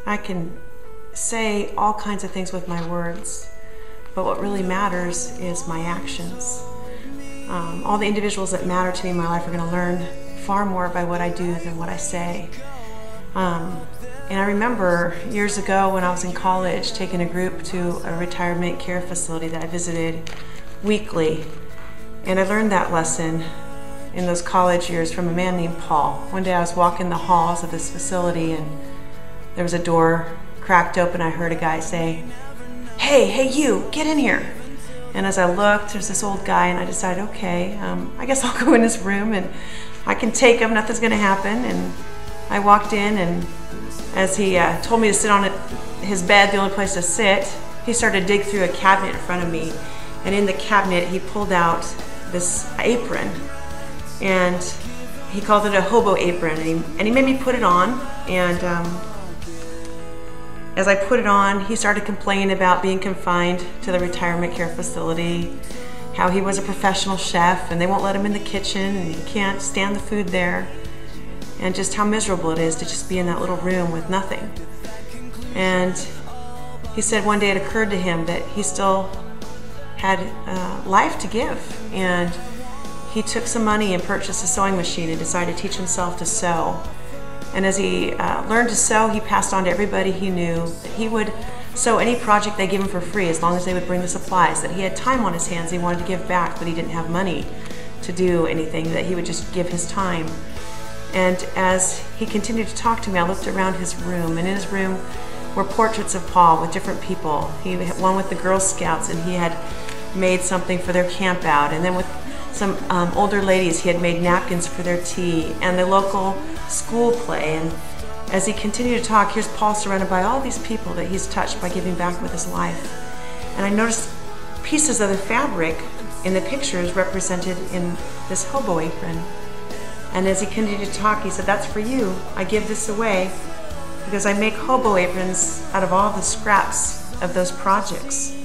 I can say all kinds of things with my words, but what really matters is my actions. All the individuals that matter to me in my life are going to learn far more by what I do than what I say. And I remember years ago when I was in college taking a group to a retirement care facility that I visited weekly. And I learned that lesson in those college years from a man named Paul. One day I was walking the halls of this facility and there was a door cracked open. I heard a guy say, hey you, get in here. And as I looked, there's this old guy, and I decided, okay, I guess I'll go in this room and I can take him, nothing's gonna happen. And I walked in, and as he told me to sit on his bed, the only place to sit, he started to dig through a cabinet in front of me. And in the cabinet, he pulled out this apron, and he called it a hobo apron, and he made me put it on. And as I put it on, he started complaining about being confined to the retirement care facility, how he was a professional chef and they won't let him in the kitchen and he can't stand the food there, and just how miserable it is to just be in that little room with nothing. And he said one day it occurred to him that he still had life to give, and he took some money and purchased a sewing machine and decided to teach himself to sew. And as he learned to sew, he passed on to everybody he knew that he would sew any project they gave him for free as long as they would bring the supplies, that he had time on his hands, he wanted to give back, but he didn't have money to do anything, that he would just give his time. And as he continued to talk to me, I looked around his room, and in his room were portraits of Paul with different people. He had one with the Girl Scouts, and he had made something for their camp out, and then with some older ladies, he had made napkins for their tea, and the local school play. And as he continued to talk, here's Paul surrounded by all these people that he's touched by giving back with his life. And I noticed pieces of the fabric in the pictures represented in this hobo apron. And as he continued to talk, he said, that's for you. I give this away because I make hobo aprons out of all the scraps of those projects.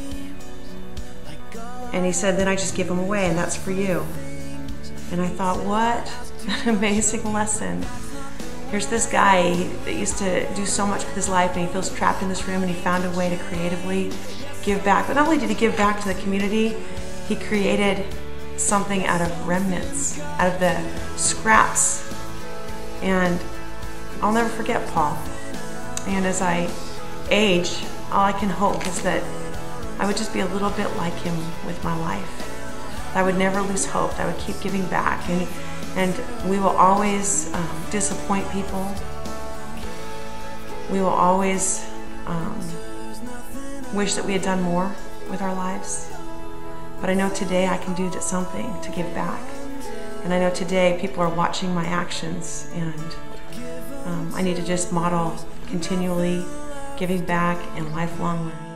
And he said, then I just give them away, and that's for you. And I thought, what an amazing lesson. Here's this guy that used to do so much with his life, and he feels trapped in this room, and he found a way to creatively give back. But not only did he give back to the community, he created something out of remnants, out of the scraps. And I'll never forget Paul. And as I age, all I can hope is that I would just be a little bit like him with my life. I would never lose hope. I would keep giving back. And we will always disappoint people. We will always wish that we had done more with our lives. But I know today I can do something to give back. And I know today people are watching my actions, and I need to just model continually giving back and lifelong learning.